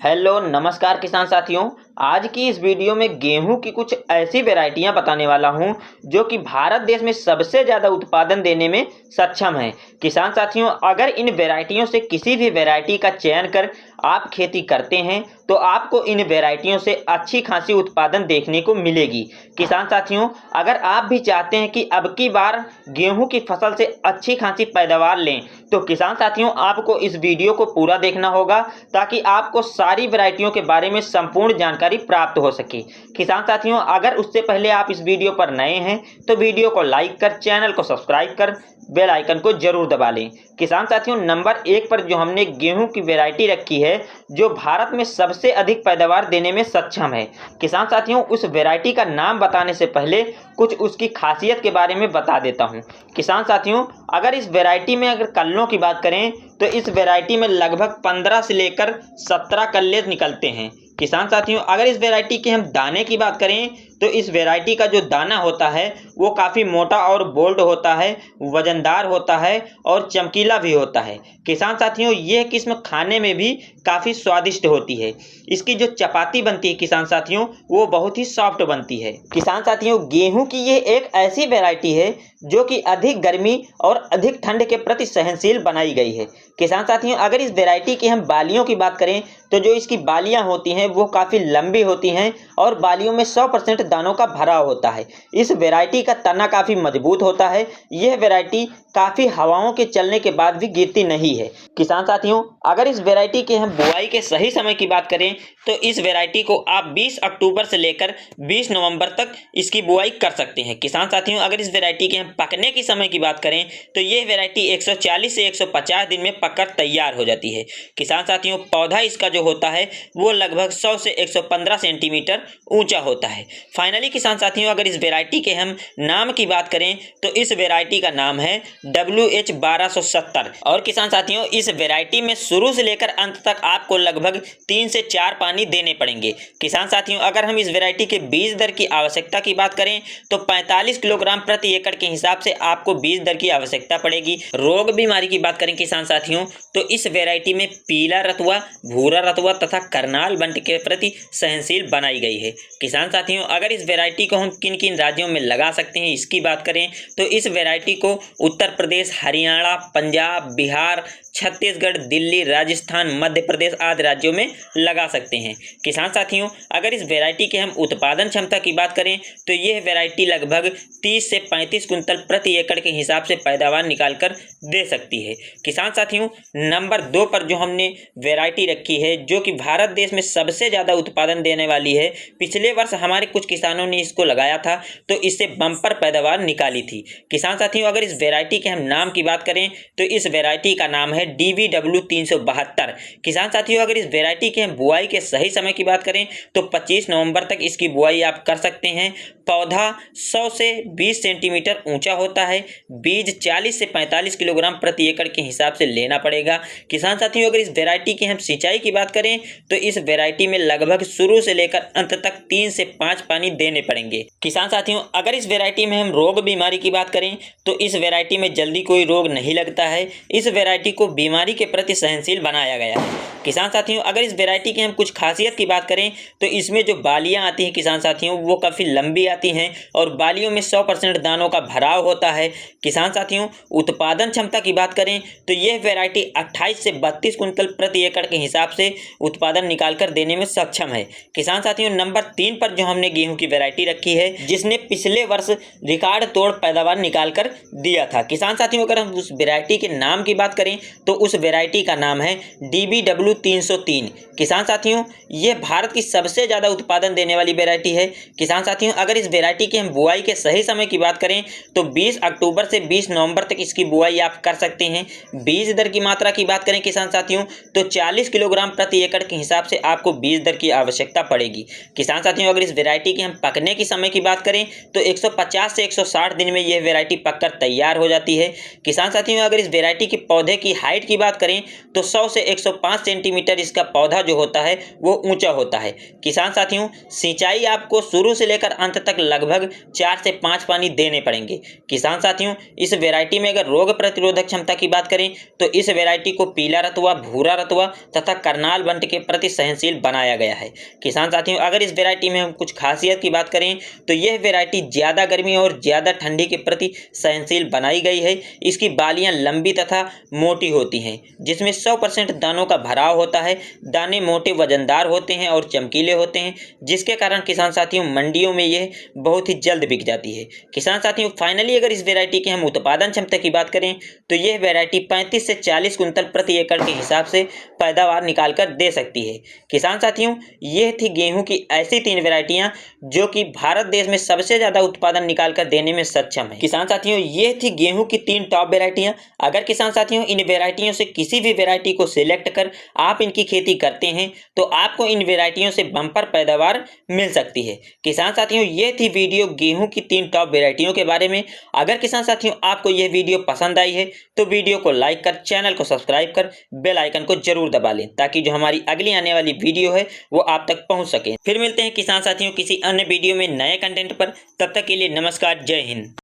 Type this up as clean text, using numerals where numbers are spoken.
Hello नमस्कार किसान साथियों। आज की इस वीडियो में गेहूं की कुछ ऐसी वैरायटियां बताने वाला हूं जो कि भारत देश में सबसे ज़्यादा उत्पादन देने में सक्षम है। किसान साथियों, अगर इन वैरायटियों से किसी भी वैरायटी का चयन कर आप खेती करते हैं तो आपको इन वैरायटियों से अच्छी खासी उत्पादन देखने को मिलेगी। किसान साथियों, अगर आप भी चाहते हैं कि अब की बार गेहूं की फसल से अच्छी खासी पैदावार लें तो किसान साथियों आपको इस वीडियो को पूरा देखना होगा ताकि आपको सारी वैरायटियों के बारे में संपूर्ण जानकारी प्राप्त हो सके। किसान साथियों, अगर उससे पहले आप इस वीडियो पर नए हैं तो वीडियो को लाइक कर, चैनल को सब्सक्राइब कर, बेल आइकन को जरूर दबा लें। किसान साथियों, नंबर 1 पर जो हमने गेहूं की वैरायटी रखी है जो भारत में सबसे अधिक पैदावार देने में सक्षम है। किसान साथियों, उस वैरायटी का नाम बताने से पहले कुछ उसकी खासियत के बारे में बता देता हूं। किसान साथियों, अगर इस वैरायटी में अगर कल्लों की बात करें तो इस वैरायटी में लगभग 15 से लेकर 17 कल्ले निकलते हैं। किसान साथियों, अगर इस वैरायटी के हम दाने की बात करें तो इस वैरायटी का जो दाना होता है वो काफ़ी मोटा और बोल्ड होता है, वजनदार होता है और चमकीला भी होता है। किसान साथियों, यह किस्म खाने में भी काफ़ी स्वादिष्ट होती है। इसकी जो चपाती बनती है किसान साथियों वो बहुत ही सॉफ्ट बनती है। किसान साथियों, गेहूं की यह एक ऐसी वैरायटी है जो कि अधिक गर्मी और अधिक ठंड के प्रति सहनशील बनाई गई है। किसान साथियों, अगर इस वैरायटी की हम बालियों की बात करें तो जो इसकी बालियां होती हैं वो काफ़ी लंबी होती हैं और बालियों में 100% दानों का भराव होता है। इस वैरायटी का तना काफ़ी मजबूत होता है। यह वैरायटी काफ़ी हवाओं के चलने के बाद भी गिरती नहीं है। किसान साथियों, अगर इस वैरायटी के हम बुआई के सही समय की बात करें तो इस वैरायटी को आप 20 अक्टूबर से लेकर 20 नवंबर तक इसकी बुआई कर सकते हैं। किसान साथियों, अगर इस वैरायटी के हम पकने की समय की बात करें तो यह वैरायटी 140 से 150 दिन में पककर तैयार हो जाती है। किसान साथियों, पौधा इसका जो होता है वो लगभग 100 से 115 सेंटीमीटर ऊंचा होता है। फाइनली किसान साथियों, अगर इस वैरायटी के हम नाम की बात करें तो इस वैरायटी का नाम है WH1270। और किसान साथियों, इस वैरायटी में शुरू से लेकर अंत तक आपको लगभग 3 से 4 पानी देने पड़ेंगे। किसान साथियों, अगर हम इस वैरायटी के बीज दर की आवश्यकता की बात करें तो 45 किलोग्राम प्रति एकड़ के हिसाब से आपको बीज दर की आवश्यकता पड़ेगी। रोग बीमारी की बात करें किसान साथियों तो इस वैरायटी में पीला रतुआ, भूरा रतुआ तथा करनाल बंट के प्रति सहनशील बनाई गई है। किसान साथियों, अगर इस वैरायटी को हम किन किन राज्यों में लगा सकते हैं इसकी बात करें तो इस वैरायटी को उत्तर प्रदेश, हरियाणा, पंजाब, बिहार, छत्तीसगढ़, दिल्ली, राजस्थान, मध्य प्रदेश आदि राज्यों में लगा सकते हैं। किसान साथियों, अगर इस वैरायटी के हम उत्पादन क्षमता की बात करें तो यह वैरायटी लगभग 30 से 35 कुंतल प्रति एकड़ के हिसाब से पैदावार निकालकर दे सकती है। किसान साथियों, नंबर 2 पर जो हमने वैरायटी रखी है जो कि भारत देश में सबसे ज़्यादा उत्पादन देने वाली है, पिछले वर्ष हमारे कुछ किसानों ने इसको लगाया था तो इससे बम्पर पैदावार निकाली थी। किसान साथियों, अगर इस वैरायटी के हम नाम की बात करें तो इस वैरायटी का नाम है DBW372। किसान साथियों, अगर इस वैरायटी के हम बुआई के सही समय की बात करें तो 25 नवंबर तक इसकी बुआई आप कर सकते हैं। पौधा 100 से 20 सेंटीमीटर ऊंचा होता है। बीज 40 से 45 किलोग्राम प्रति एकड़ के हिसाब से लेना पड़ेगा। किसान साथियों, अगर इस वैरायटी की हम सिंचाई की बात करें तो इस वैरायटी में लगभग शुरू से लेकर अंत तक 3 से 5 पानी देने पड़ेंगे। किसान साथियों, अगर इस वैरायटी में हम रोग बीमारी की बात करें तो इस वैरायटी में जल्दी कोई रोग नहीं लगता है। इस वैरायटी को बीमारी के प्रति सहनशील बनाया गया है। किसान साथियों, अगर इस वैरायटी की हम कुछ खासियत की बात करें तो इसमें जो बालियां आती हैं किसान साथियों वो काफ़ी लंबी आती हैं और बालियों में 100% दानों का भराव होता है। किसान साथियों, उत्पादन क्षमता की बात करें तो यह वैरायटी 28 से 32 कुंतल प्रति एकड़ के हिसाब से उत्पादन निकालकर देने में सक्षम है। किसान साथियों, नंबर 3 पर जो हमने गेहूं की वैरायटी रखी है जिसने पिछले वर्ष रिकॉर्ड तोड़ पैदावार निकाल कर दिया था। किसान साथियों, अगर हम उस वैरायटी के नाम की बात करें तो उस वैरायटी का नाम है DBW303। किसान साथियों, यह भारत की सबसे ज़्यादा उत्पादन देने वाली वैरायटी है। किसान साथियों, अगर इस वैरायटी की हम बुआई के सही समय की बात करें तो 20 अक्टूबर से 20 नवंबर तक इसकी बुआई आप कर सकते हैं। बीज दर की मात्रा की बात करें किसान साथियों तो 40 किलोग्राम प्रति एकड़ के हिसाब से आपको बीज दर की आवश्यकता पड़ेगी। किसान साथियों, अगर इस वैरायटी की वैरायटी हम पकने की समय की बात करें तो 150 से 160 दिन में यह वैरायटी पककर तैयार हो जाती है। किसान साथियों, अगर इस वैरायटी के पौधे की हाइट की बात करें तो 100 से 105 सेंटीमीटर इसका पौधा जो होता है वो ऊंचा होता है। किसान साथियों, सिंचाई आपको शुरू से लेकर अंत तक लगभग 4 से 5 पानी देने पड़ेंगे। किसान साथियों, इस वैरायटी में अगर रोग प्रतिरोधक क्षमता की बात करें तो इस वैरायटी को पीला रतुआ, भूरा रतुआ तथा करनाल बंट के प्रति सहनशील बनाया गया है। किसान साथियों, अगर इस वैरायटी में हम कुछ खासियत की बात करें तो यह वैरायटी ज़्यादा गर्मी और ज़्यादा ठंडी के प्रति सहनशील बनाई गई है। इसकी बालियां लंबी तथा मोटी होती हैं, जिसमें 100% दानों का भराव होता है। दाने मोटे वजनदार होते हैं और चमकीले होते हैं, जिसके कारण किसान साथियों मंडियों में यह बहुत ही जल्द बिक जाती है। किसान साथियों, फाइनली अगर इस वैरायटी की हम उत्पादन क्षमता की बात करें तो यह वैरायटी 35 से 40 कुंतल प्रति एकड़ के हिसाब से पैदावार निकाल कर दे सकती है। किसान साथियों, यह थी गेहूं की ऐसी 3 वैरायटियां जो कि भारत देश में सबसे ज़्यादा उत्पादन निकाल कर देने में सक्षम है। किसान साथियों, यह थी गेहूं की 3 टॉप वैरायटियां। अगर किसान साथियों इन वैरायटियों से किसी भी वैरायटी को सिलेक्ट कर आप इनकी खेती करते हैं तो आपको इन वैरायटियों से बम्पर पैदावार मिल सकती है। किसान साथियों, यह थी वीडियो गेहूं की 3 टॉप वैरायटियों के बारे में। अगर किसान साथियों आपको यह वीडियो पसंद आई है तो वीडियो को लाइक कर, चैनल को सब्सक्राइब कर, बेल आइकन को जरूर दबा लें ताकि जो हमारी अगली आने वाली वीडियो है वो आप तक पहुंच सके। फिर मिलते हैं किसान साथियों किसी अन्य वीडियो में नए कंटेंट पर। तब तक के लिए नमस्कार, जय हिंद।